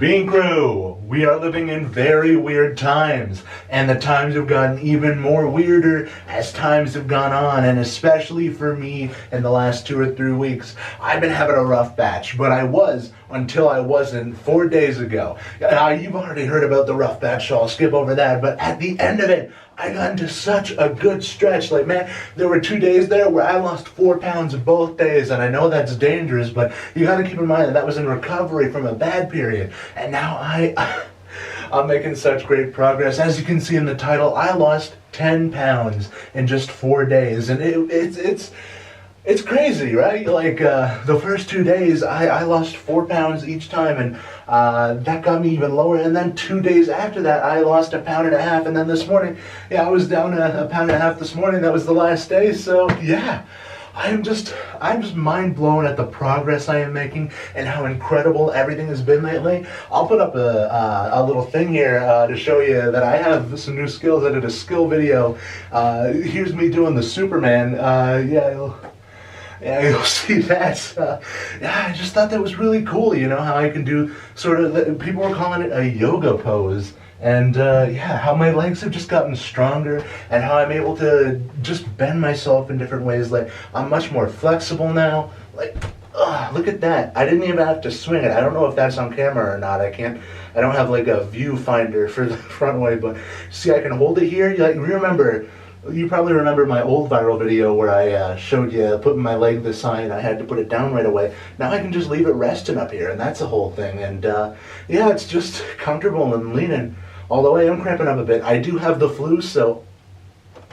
Bean Crew, we are living in very weird times, and the times have gotten even more weirder as times have gone on, and especially for me in the last 2 or 3 weeks, I've been having a rough batch, but I was until I wasn't 4 days ago. Now, you've already heard about the rough batch, so I'll skip over that, but at the end of it, I got into such a good stretch. Like, man, there were 2 days there where I lost 4 pounds both days, and I know that's dangerous, but you gotta keep in mind that that was in recovery from a bad period. And now I'm making such great progress. As you can see in the title, I lost 10 pounds in just 4 days, and it's crazy, right? Like, the first 2 days, I lost 4 pounds each time, and that got me even lower. And then 2 days after that, I lost 1.5 pounds. And then this morning, I was down 1.5 pounds this morning. That was the last day. So, yeah, I'm just mind blown at the progress I am making and how incredible everything has been lately. I'll put up a little thing here to show you that I have some new skills. I did a skill video. Here's me doing the Superman. Yeah, you'll see that. I just thought that was really cool, you know, how I can do sort of, people were calling it a yoga pose. And how my legs have just gotten stronger and how I'm able to just bend myself in different ways. Like, I'm much more flexible now. Like, look at that. I didn't even have to swing it. I don't know if that's on camera or not. I don't have like a viewfinder for the front way, but see, I can hold it here. You probably remember my old viral video where I showed you putting my leg this side and I had to put it down right away. Now I can just leave it resting up here, and that's the whole thing. And it's just comfortable and leaning. Although I am cramping up a bit. I do have the flu, so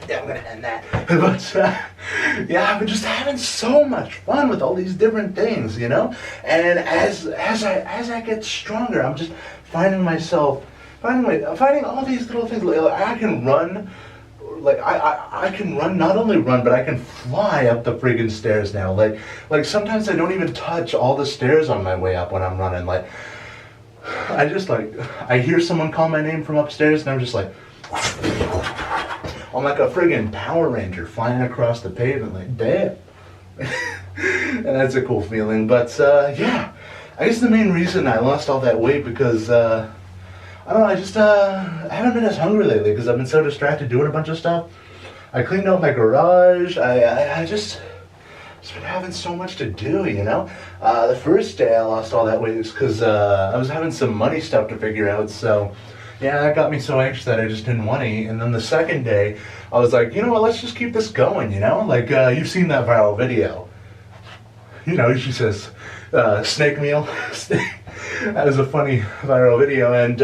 I'm gonna end that. But I've been just having so much fun with all these different things, you know. And as I get stronger, I'm just finding all these little things. Like, I can run. Like, I can run, not only run, but I can fly up the friggin' stairs now. Like sometimes I don't even touch all the stairs on my way up when I'm running. Like, I hear someone call my name from upstairs, and I'm just like, I'm like a friggin' Power Ranger flying across the pavement, like, damn. And that's a cool feeling. But, I guess the main reason I lost all that weight because, I don't know, I haven't been as hungry lately because I've been so distracted doing a bunch of stuff. I cleaned out my garage. I just been having so much to do, you know. The first day I lost all that weight was because I was having some money stuff to figure out. So, that got me so anxious that I just didn't want to eat. And then the second day, I was like, you know what, let's just keep this going, you know. Like, you've seen that viral video. You know, she says, snake meal. That was a funny viral video, and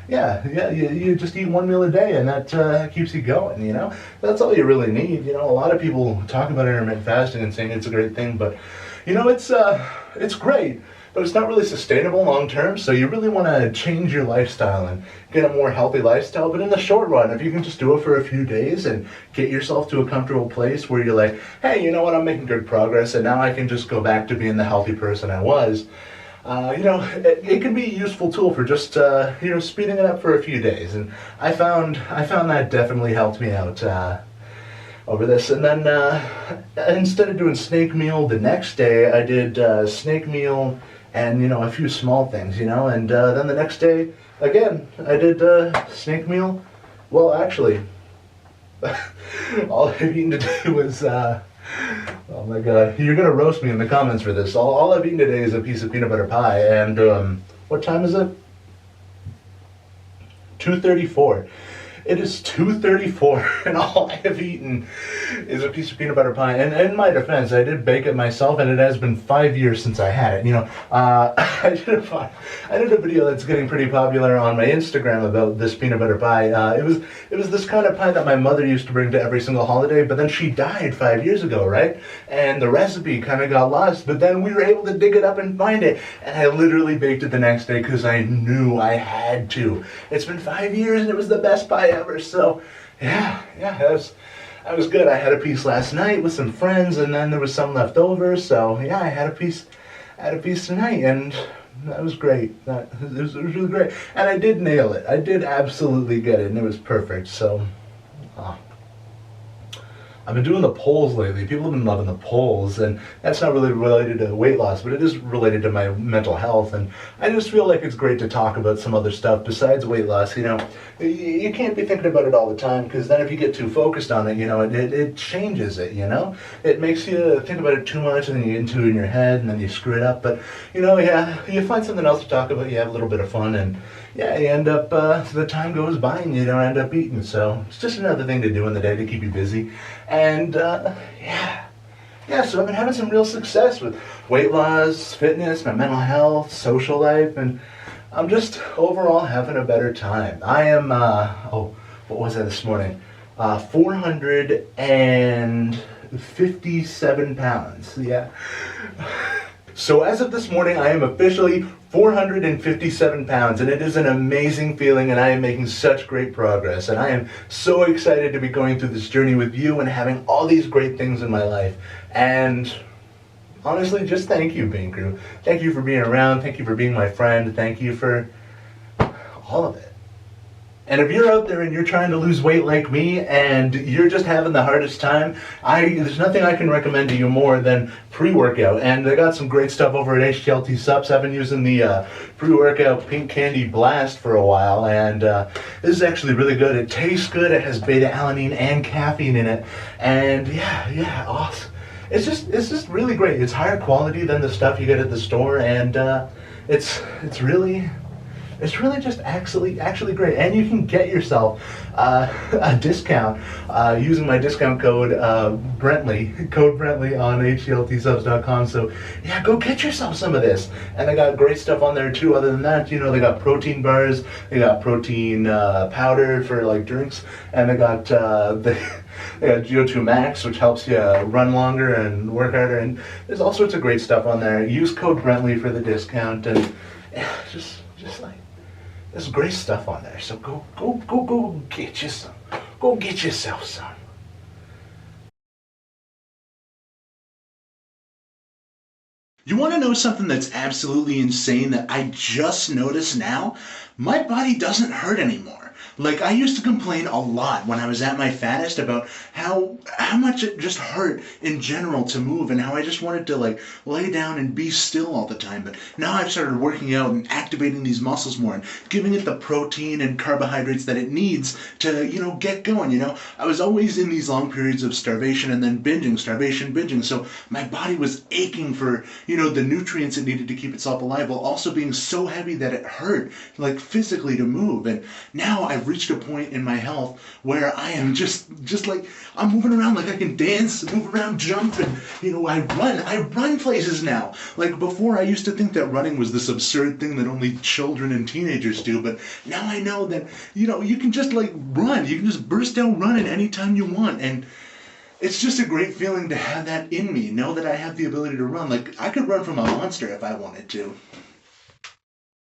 you just eat one meal a day, and that keeps you going, you know? That's all you really need, you know? A lot of people talk about intermittent fasting and saying it's a great thing, but, you know, it's great, but it's not really sustainable long term, so you really want to change your lifestyle and get a more healthy lifestyle. But in the short run, if you can just do it for a few days and get yourself to a comfortable place where you're like, hey, you know what, I'm making good progress, and now I can just go back to being the healthy person I was, it can be a useful tool for just, speeding it up for a few days. And I found that definitely helped me out over this. And then instead of doing snake meal the next day, I did snake meal and, a few small things, and then the next day, again, I did snake meal. Well, actually, all I've eaten today was, oh my god, you're gonna roast me in the comments for this. All I've eaten today is a piece of peanut butter pie, and what time is it? 2:34. It is 2:34, and all I have eaten is a piece of peanut butter pie. And in my defense, I did bake it myself, and it has been 5 years since I had it. I did a video that's getting pretty popular on my Instagram about this peanut butter pie. It was this kind of pie that my mother used to bring to every single holiday, but then she died 5 years ago, right? And the recipe kind of got lost, but then we were able to dig it up and find it, and I literally baked it the next day because I knew I had to. It's been 5 years, and it was the best pie ever. So, that was good. I had a piece last night with some friends, and then there was some left over. So, I had a piece tonight, and that was great. It was really great, and I did nail it. I did absolutely get it, and it was perfect. So, I've been doing the polls lately. People have been loving the polls, and that's not really related to weight loss, but it is related to my mental health. And I just feel like it's great to talk about some other stuff besides weight loss. You know, you can't be thinking about it all the time, because then if you get too focused on it, you know, it changes it. You know, it makes you think about it too much, and then you get into it in your head, and then you screw it up. But you know, yeah, you find something else to talk about. You have a little bit of fun, and yeah, you end up, the time goes by and you don't end up eating. So it's just another thing to do in the day to keep you busy. And yeah, so I've been having some real success with weight loss, fitness, my mental health, social life, and I'm just overall having a better time. I am, what was I this morning? 457 pounds, yeah. So as of this morning, I am officially 457 pounds, and it is an amazing feeling, and I am making such great progress, and I am so excited to be going through this journey with you and having all these great things in my life. And honestly, just thank you, Bean Crew. Thank you for being around. Thank you for being my friend. Thank you for all of it. And if you're out there and you're trying to lose weight like me and you're just having the hardest time, there's nothing I can recommend to you more than pre-workout. And I got some great stuff over at HTLT Subs. I've been using the pre-workout Pink Candy Blast for a while, and this is actually really good. It tastes good. It has beta-alanine and caffeine in it. And yeah, awesome. It's just really great. It's higher quality than the stuff you get at the store, and it's really just actually great. And you can get yourself a discount using my discount code Brentley, code Brentley on HTLTsubs.com. So yeah, go get yourself some of this. And they got great stuff on there too. Other than that, you know, they got protein bars, they got protein powder for like drinks, and they got they got GO2 Max, which helps you run longer and work harder. And there's all sorts of great stuff on there. Use code Brentley for the discount, and yeah, just like, there's great stuff on there. So go get you some. Go get yourself some. You want to know something that's absolutely insane that I just noticed now? My body doesn't hurt anymore. Like, I used to complain a lot when I was at my fattest about how much it just hurt in general to move, and how I just wanted to like lay down and be still all the time. But now I've started working out and activating these muscles more and giving it the protein and carbohydrates that it needs to, you know, get going, you know. I was always in these long periods of starvation and then binging, starvation, binging. So my body was aching for, you know, the nutrients it needed to keep itself alive, while also being so heavy that it hurt, like physically, to move. And now I've reached a point in my health where I am just like, I'm moving around like I can dance, move around, jump, and you know, I run places now. Like before, I used to think that running was this absurd thing that only children and teenagers do, but now I know that, you know, you can just like run, you can just burst out running anytime you want. And it's just a great feeling to have that in me, know that I have the ability to run. Like, I could run from a monster if I wanted to.